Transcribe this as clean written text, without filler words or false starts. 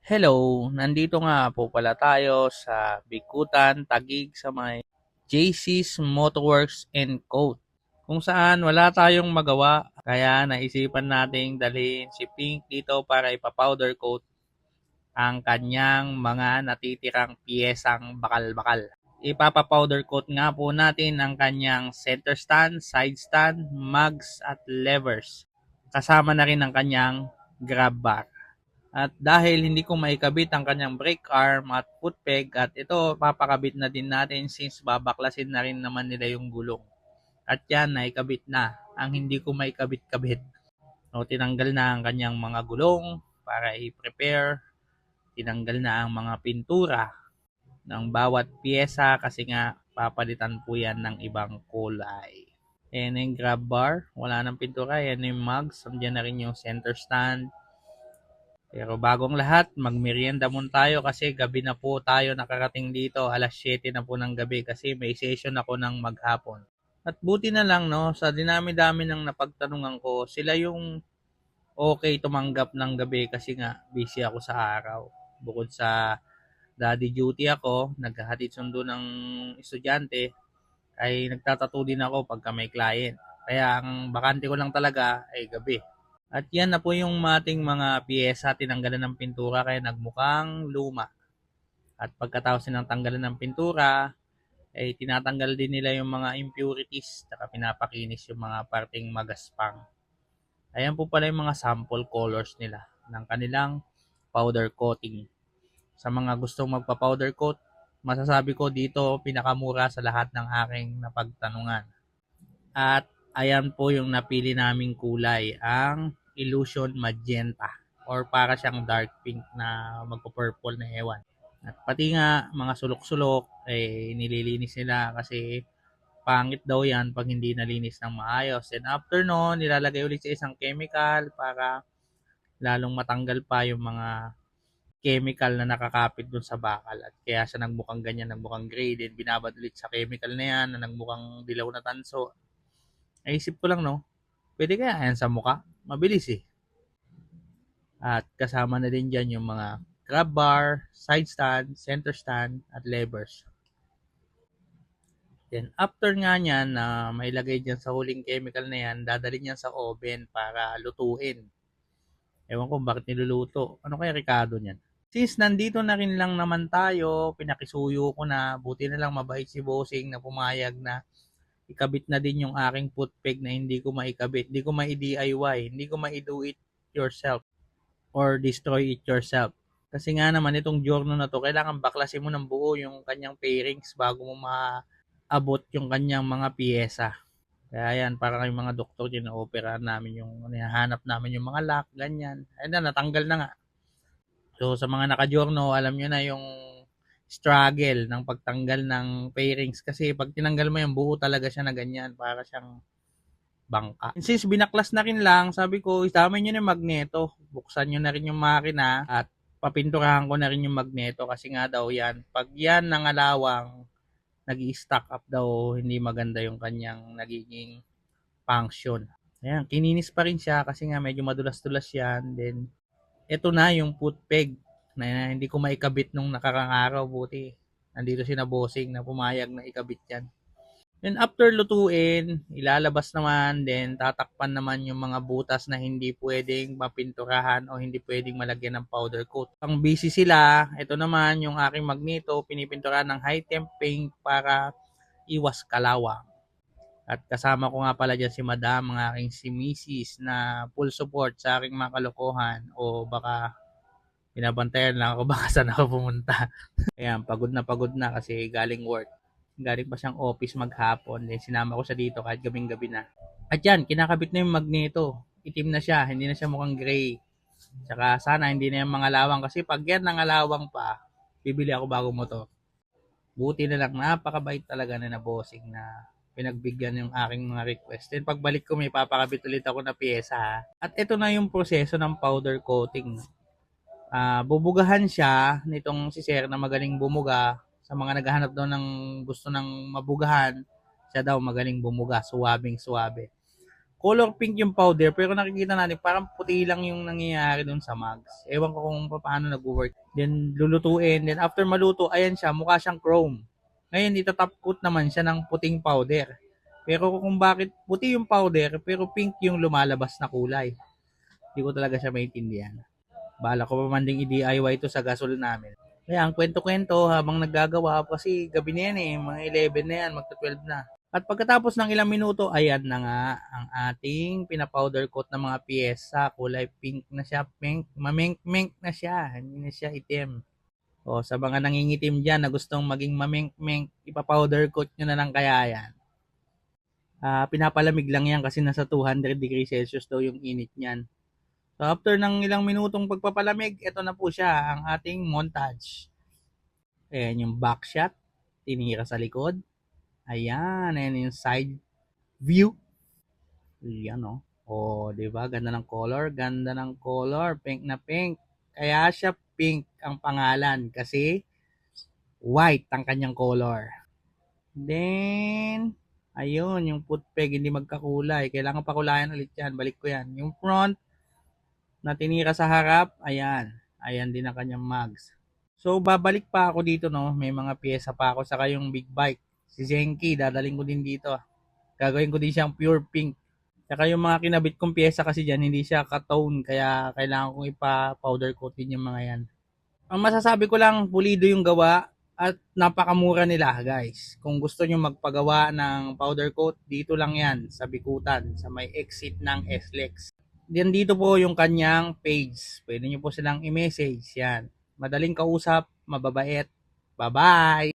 Hello, nandito nga po pala tayo sa Bikutan, Taguig sa may JC's Motorworks and Coat. Kung saan wala tayong magawa, kaya naisipan nating dalhin si Pink dito para ipa-powder coat ang kanyang mga natitirang piyesang bakal-bakal. Ipapa-powder coat nga po natin ang kanyang center stand, side stand, mugs at levers. Kasama na rin ang kanyang grab bar. At dahil hindi ko maikabit ang kanyang brake arm at foot peg at ito papakabit na din natin since babaklasin na rin naman nila yung gulong. At yan, naikabit na. Ang hindi ko maikabit-kabit. O, tinanggal na ang kanyang mga gulong para i-prepare. Tinanggal na ang mga pintura ng bawat pyesa kasi nga papalitan po yan ng ibang kulay. Ayan yung grab bar. Wala nang pintura. Ayan yung mugs. Nandiyan na rin yung center stand. Pero bagong lahat, magmerienda muna tayo kasi gabi na po tayo nakarating dito. Alas 7 na po ng gabi kasi may session ako ng maghapon. At buti na lang no, sa dinami-dami ng napagtanungan ko, sila yung okay tumanggap ng gabi kasi nga busy ako sa araw. Bukod sa daddy duty ako, naghahatid sundo ng estudyante, ay nagtatato din ako pagka may client. Kaya ang bakante ko lang talaga ay gabi. At yan na po yung ating mga piyesa, tinanggalan ng pintura kaya nagmukhang luma. At pagkatapos ng tanggalan ng pintura, ay tinatanggal din nila yung mga impurities, saka pinapakinis yung mga parting magaspang. Ayan po pala yung mga sample colors nila ng kanilang powder coating. Sa mga gustong magpa-powder coat, masasabi ko dito pinakamura sa lahat ng aking napagtanungan. At ayan po yung napili naming kulay, ang Illusion Magenta or para siyang dark pink na magpo-purple na ewan. At pati nga mga sulok-sulok nililinis nila kasi pangit daw yan pag hindi nalinis ng maayos. And after no, nilalagay ulit sa isang chemical para lalong matanggal pa yung mga chemical na nakakapit dun sa bakal at kaya siya nagmukhang ganyan, nagmukhang gray, then binabad ulit sa chemical na yan na nagmukhang dilaw na tanso. Naisip ko lang no, pwede kaya yan sa mukha? Mabilis eh. At kasama na din dyan yung mga grab bar, side stand, center stand, at levers. Then after nga niyan na mailagay dyan sa huling chemical na yan, dadalhin niyan sa oven para lutuin. Ewan ko bakit niluluto. Ano kaya Ricardo niyan? Since nandito na rin lang naman tayo, pinakisuyo ko na, buti na lang mabait si Bossing na pumayag na ikabit na din yung aking foot peg na hindi ko maikabit, hindi ko mai-DIY, hindi ko mai-do it yourself or destroy it yourself. Kasi nga naman itong journal na to, kailangan baklasin mo ng buo yung kanyang pairings bago mo maabot yung kanyang mga piyesa. Kaya yan, parang yung mga doktor, operahan namin yung, hinahanap namin yung mga lock, ganyan. Ayun na, natanggal na nga. So sa mga naka-journal, alam nyo na yung struggle ng pagtanggal ng pairings kasi pag tinanggal mo yung buo talaga siya na ganyan, para siyang bangka. And since binaklas na rin lang, sabi ko, isama nyo na yung magneto. Buksan nyo na rin yung makina at papinturahan ko na rin yung magneto kasi nga daw yan. Pag yan nangalawang, nag-i-stack up daw, hindi maganda yung kanyang nagiging function. Ayan, kininis pa rin siya kasi nga medyo madulas-dulas yan. Then, ito na yung foot peg na hindi ko maikabit nung nakarang araw. Buti, nandito si na Bossing na pumayag na ikabit yan. Then after lutuin, ilalabas naman, then tatakpan naman yung mga butas na hindi pwedeng mapinturahan o hindi pwedeng malagyan ng powder coat. Ang busy sila, ito naman yung aking magneto, pinipinturahan ng high temp paint para iwas kalawang. At kasama ko nga pala dyan si Madam, ang aking si Mrs. na full support sa aking mga kalokohan o baka binabantayan lang ako baka saan ako pumunta. Ayan, pagod na kasi galing work. Galing pa siyang office maghapon. Then sinama ko siya dito kahit gabing-gabi na. At yan, kinakabit na yung magneto. Itim na siya, hindi na siya mukhang gray. Tsaka sana hindi na yung mga lawang kasi pag yan nangalawang pa, bibili ako bagong motor. Buti na lang, napakabait talaga na Bossing na pinagbigyan yung aking mga request. Then pagbalik ko may papakabit ulit ako na pyesa. At ito na yung proseso ng powder coating. Bubugahan siya nitong si Sir na magaling bumuga. Sa mga naghahanap daw ng gusto ng mabugahan, siya daw magaling bumuga, suwabing suwabe. color pink yung powder, pero nakikita natin parang puti lang yung nangyayari dun sa mugs. Ewan ko kung paano nag-work. Then, lulutuin. Then, after maluto, ayan siya, mukha siyang chrome. Ngayon, itatop coat naman siya ng puting powder. Pero kung bakit puti yung powder, pero pink yung lumalabas na kulay. Hindi ko talaga siya maintindihan. Bala ko pa man ding i-DIY ito sa gasol namin. Kaya ang kwento-kwento habang naggagawa kasi gabi na yan mga 11 na yan, magta-12 na. At pagkatapos ng ilang minuto, ayan na nga ang ating pinapowder coat ng mga piyesa. Kulay pink na siya, pink, mamink-mink na siya, hindi na siya itim. O sa mga nangingitim dyan na gustong maging mamink-mink, ipapowder coat nyo na lang kaya yan. Pinapalamig lang yan kasi nasa 200 degrees Celsius daw yung init niyan. So after ng ilang minutong pagpapalamig, ito na po siya ang ating montage. Ayan yung back shot, tinira sa likod. Ayan, ayan yung side view. Ayan o. Oh, 'di ba? Ganda ng color, ganda ng color, pink na pink. Kaya siya pink ang pangalan kasi white ang kanyang color. Then, ayun, yung foot peg hindi magkakulay. Kailangan pakulayan ulit yan. Balik ko yan. Yung front na tinira sa harap, ayan. Ayan din ang kanyang mugs. So, babalik pa ako dito, no? May mga pyesa pa ako. Saka yung big bike. Si Zenki, dadaling ko din dito. Gagawin ko din siyang pure pink. Saka yung mga kinabit kong pyesa kasi dyan, hindi siya ka-tone. Kaya kailangan kong ipa-powder coat din yung mga yan. Ang masasabi ko lang, pulido yung gawa at napakamura nila guys. Kung gusto nyo magpagawa ng powder coat, dito lang yan sa Bikutan, sa may exit ng SLEX. Then dito po yung kanyang page. Pwede nyo po silang i-message yan. Madaling kausap, mababait. Bye-bye!